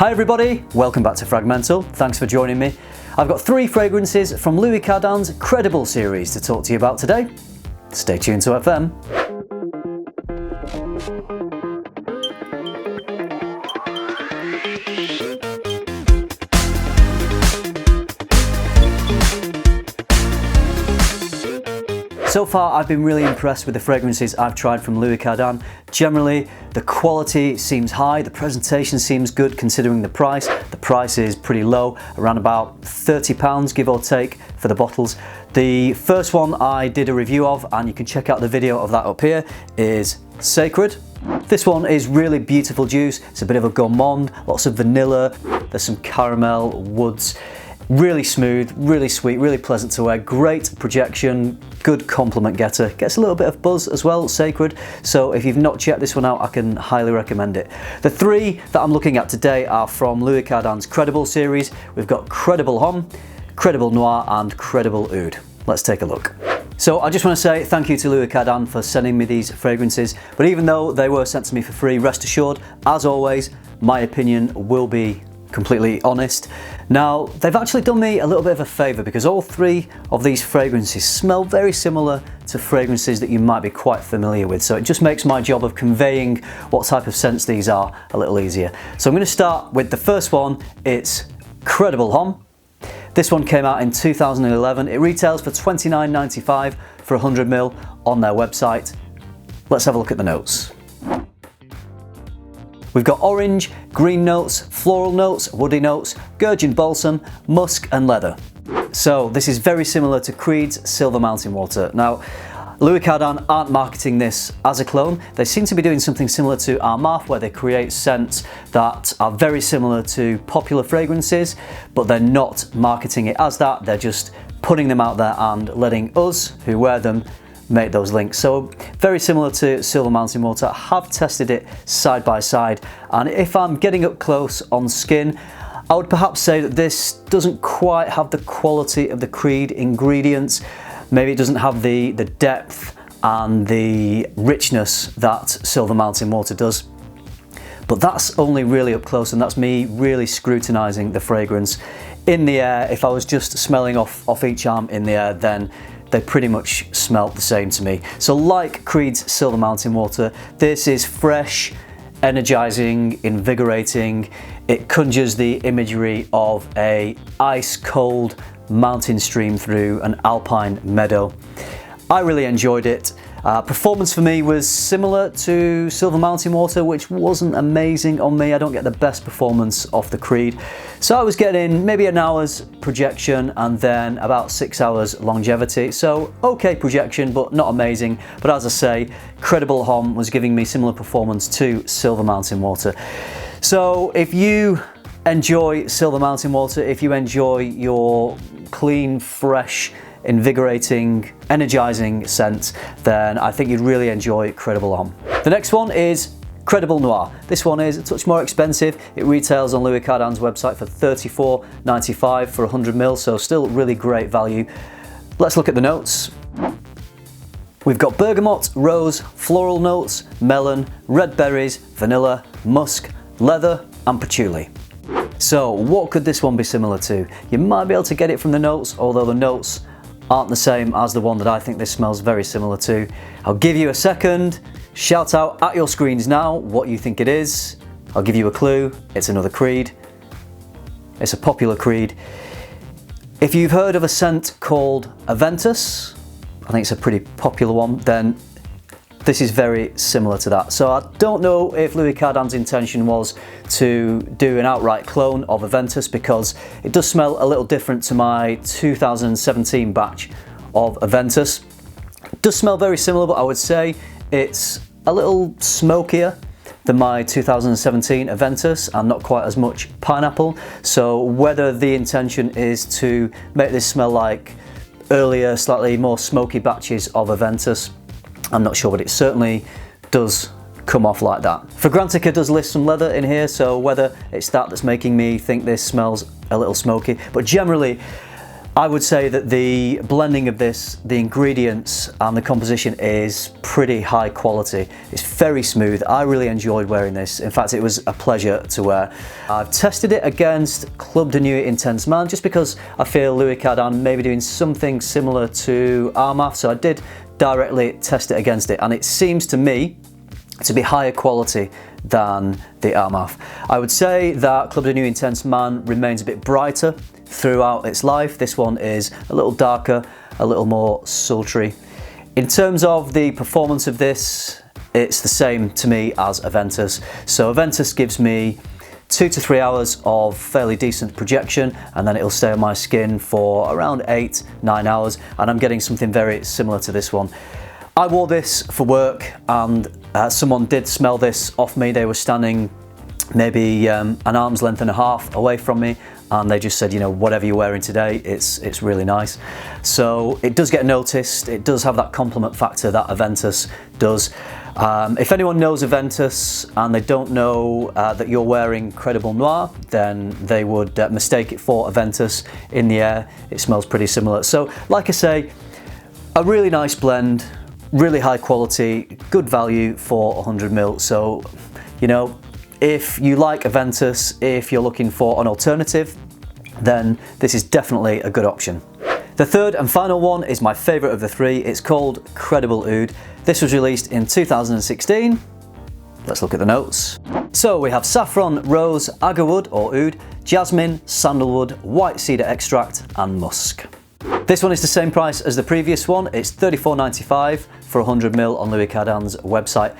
Hi everybody, welcome back to FRAG-MENTAL. Thanks for joining me. I've got 3 fragrances from Louis Cardin's Credible series to talk to you about today. Stay tuned to FM. So far I've been really impressed with the fragrances I've tried from Louis Cardin. Generally the quality seems high, the presentation seems good considering the price. The price is pretty low, around about £30 give or take for the bottles. The first one I did a review of, and you can check out the video of that up here, is Sacred. This one is really beautiful juice. It's a bit of a gourmand, lots of vanilla, there's some caramel, woods. Really smooth, really sweet, really pleasant to wear, great projection, good compliment getter. Gets a little bit of buzz as well, Sacred. So if you've not checked this one out, I can highly recommend it. The 3 that I'm looking at today are from Louis Cardin's Credible series. We've got Credible Homme, Credible Noir and Credible Oud. Let's take a look. So I just want to say thank you to Louis Cardin for sending me these fragrances, but even though they were sent to me for free, rest assured, as always, my opinion will be completely honest. Now, they've actually done me a little bit of a favour because all 3 of these fragrances smell very similar to fragrances that you might be quite familiar with. So it just makes my job of conveying what type of scents these are a little easier. So I'm going to start with the first one. It's Credible Homme. This one came out in 2011. It retails for £29.95 for 100ml on their website. Let's have a look at the notes. We've got orange, green notes, floral notes, woody notes, gurgin balsam, musk and leather. So this is very similar to Creed's Silver Mountain Water. Now, Louis Cardin aren't marketing this as a clone. They seem to be doing something similar to Armaf, where they create scents that are very similar to popular fragrances, but they're not marketing it as that. They're just putting them out there and letting us, who wear them, make those links. So very similar to Silver Mountain Water. I have tested it side by side, and if I'm getting up close on skin, I would perhaps say that this doesn't quite have the quality of the Creed ingredients. Maybe it doesn't have the depth and the richness that Silver Mountain Water does. But that's only really up close, and that's me really scrutinizing the fragrance. In the air, if I was just smelling off each arm in the air, then they pretty much smelt the same to me. So like Creed's Silver Mountain Water, this is fresh, energizing, invigorating. It conjures the imagery of a ice cold mountain stream through an alpine meadow. I really enjoyed it. Performance for me was similar to Silver Mountain Water, which wasn't amazing on me. I don't get the best performance off the Creed. So I was getting maybe an hour's projection and then about 6 hours longevity. So okay projection, but not amazing. But as I say, Credible Homme was giving me similar performance to Silver Mountain Water. So if you enjoy Silver Mountain Water, if you enjoy your clean, fresh, invigorating, energizing scent, then I think you'd really enjoy Credible Homme. The next one is Credible Noir. This one is a touch more expensive. It retails on Louis Cardin's website for £34.95 for 100ml, so still really great value. Let's look at the notes. We've got bergamot, rose, floral notes, melon, red berries, vanilla, musk, leather and patchouli. So what could this one be similar to? You might be able to get it from the notes, although the notes aren't the same as the one that I think this smells very similar to. I'll give you a second. Shout out at your screens now what you think it is. I'll give you a clue. It's another Creed. It's a popular Creed. If you've heard of a scent called Aventus, I think it's a pretty popular one, then this is very similar to that. So I don't know if Louis Cardin's intention was to do an outright clone of Aventus, because it does smell a little different to my 2017 batch of Aventus. It does smell very similar, but I would say it's a little smokier than my 2017 Aventus and not quite as much pineapple. So whether the intention is to make this smell like earlier, slightly more smoky batches of Aventus, I'm not sure, but it certainly does come off like that. Fragrantica does list some leather in here, so whether it's that that's making me think this smells a little smoky, but generally I would say that the blending of this, the ingredients and the composition is pretty high quality. It's very smooth. I really enjoyed wearing this. In fact, it was a pleasure to wear. I've tested it against Club de Nuit Intense Man just because I feel Louis Cardin may be doing something similar to Armaf, so I did directly test it against it, and it seems to me to be higher quality than the Armaf. I would say that Club de Nuit Intense Man remains a bit brighter throughout its life. This one is a little darker, a little more sultry. In terms of the performance of this, it's the same to me as Aventus. So Aventus gives me 2 to 3 hours of fairly decent projection, and then it'll stay on my skin for around 8-9 hours, and I'm getting something very similar to this one. I wore this for work, and someone did smell this off me. They were standing maybe an arm's length and a half away from me, and they just said, you know, whatever you're wearing today, it's really nice. So it does get noticed. It does have that compliment factor that Aventus does. If anyone knows Aventus and they don't know that you're wearing Credible Noir, then they would mistake it for Aventus. In the air, it smells pretty similar. So like I say, a really nice blend, really high quality, good value for 100ml. So, you know, if you like Aventus, if you're looking for an alternative, then this is definitely a good option. The third and final one is my favourite of the three. It's called Credible Oud. This was released in 2016. Let's look at the notes. So we have saffron, rose, agarwood or oud, jasmine, sandalwood, white cedar extract and musk. This one is the same price as the previous one. It's $34.95 for 100ml on Louis Cardin's website.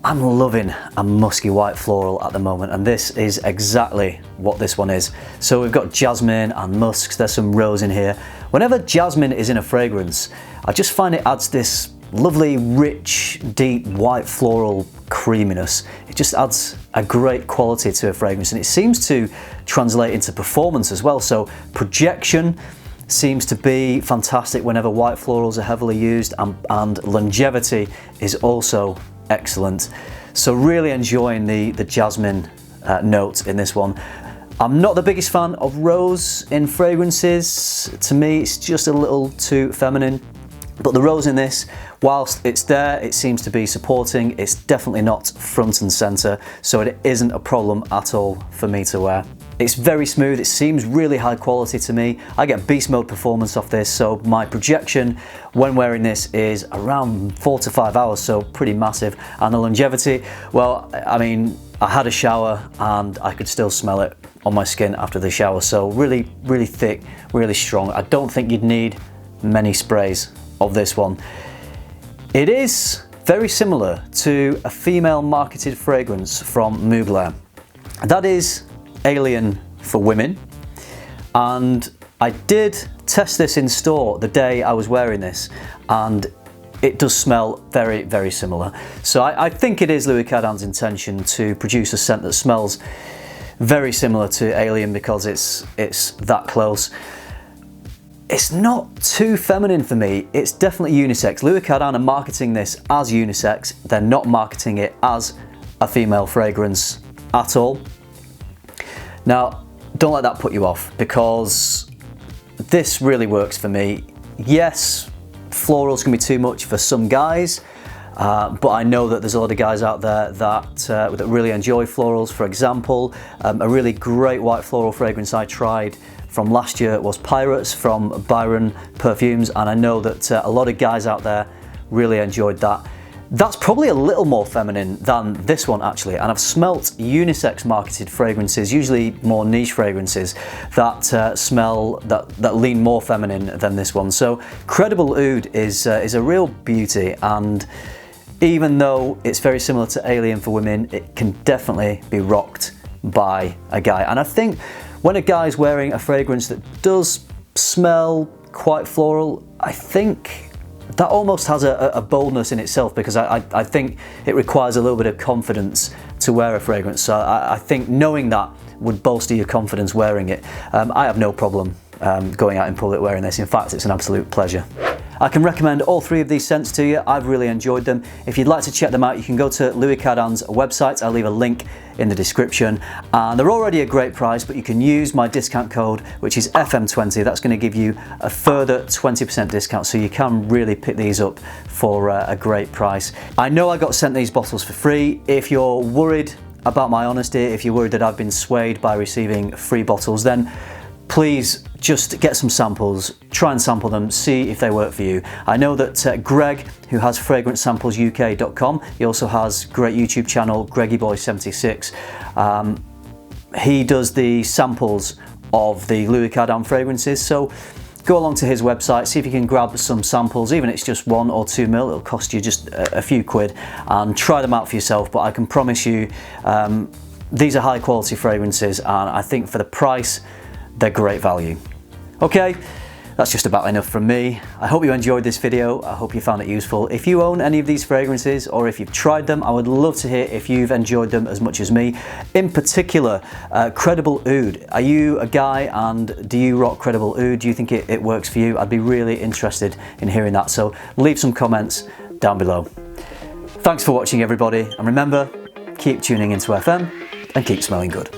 I'm loving a musky white floral at the moment, and this is exactly what this one is. So we've got jasmine and musks, there's some rose in here. Whenever jasmine is in a fragrance, I just find it adds this lovely, rich, deep white floral creaminess. It just adds a great quality to a fragrance, and it seems to translate into performance as well. So projection seems to be fantastic whenever white florals are heavily used, and longevity is also excellent. So really enjoying the jasmine note in this one. I'm not the biggest fan of rose in fragrances. To me, it's just a little too feminine. But the rose in this, whilst it's there, it seems to be supporting. It's definitely not front and center, so it isn't a problem at all for me to wear. It's very smooth, it seems really high quality to me. I get beast mode performance off this, so my projection when wearing this is around 4 to 5 hours, so pretty massive. And the longevity, well, I mean, I had a shower and I could still smell it on my skin after the shower, so really, really thick, really strong. I don't think you'd need many sprays of this one. It is very similar to a female marketed fragrance from Mugler. That is Alien for women, and I did test this in store the day I was wearing this, and it does smell very, very similar. So I think it is Louis Cardin's intention to produce a scent that smells very similar to Alien because it's that close. It's not too feminine for me. It's definitely unisex. Louis Cardin are marketing this as unisex. They're not marketing it as a female fragrance at all. Now, don't let that put you off, because this really works for me. Yes, florals can be too much for some guys, but I know that there's a lot of guys out there that really enjoy florals. For example, a really great white floral fragrance I tried from last year was Pirates from Byron Perfumes, and I know that a lot of guys out there really enjoyed that. That's probably a little more feminine than this one actually, and I've smelt unisex marketed fragrances, usually more niche fragrances, that smell, that lean more feminine than this one. So Credible Oud is a real beauty, and even though it's very similar to Alien for women, it can definitely be rocked by a guy. And I think when a guy's wearing a fragrance that does smell quite floral, I think that almost has a boldness in itself, because I think it requires a little bit of confidence to wear a fragrance. So I think knowing that would bolster your confidence wearing it. I have no problem going out in public wearing this. In fact, it's an absolute pleasure. I can recommend all three of these scents to you. I've really enjoyed them. If you'd like to check them out, you can go to Louis Cardin's website. I'll leave a link in the description. And they're already a great price, but you can use my discount code, which is FM20. That's going to give you a further 20% discount, so you can really pick these up for a great price. I know I got sent these bottles for free. If you're worried about my honesty, if you're worried that I've been swayed by receiving free bottles, then please just get some samples, try and sample them, see if they work for you. I know that Greg, who has fragrancesamplesuk.com, he also has a great YouTube channel, GreggyBoy76. He does the samples of the Louis Cardin fragrances, so go along to his website, see if you can grab some samples, even if it's just 1 or 2 mil, it'll cost you just a few quid, and try them out for yourself. But I can promise you, these are high quality fragrances, and I think for the price, they're great value. Okay, that's just about enough from me. I hope you enjoyed this video. I hope you found it useful. If you own any of these fragrances, or if you've tried them, I would love to hear if you've enjoyed them as much as me. In particular, Credible Oud. Are you a guy, and do you rock Credible Oud? Do you think it works for you? I'd be really interested in hearing that, so leave some comments down below. Thanks for watching, everybody, and remember, keep tuning into FM and keep smelling good.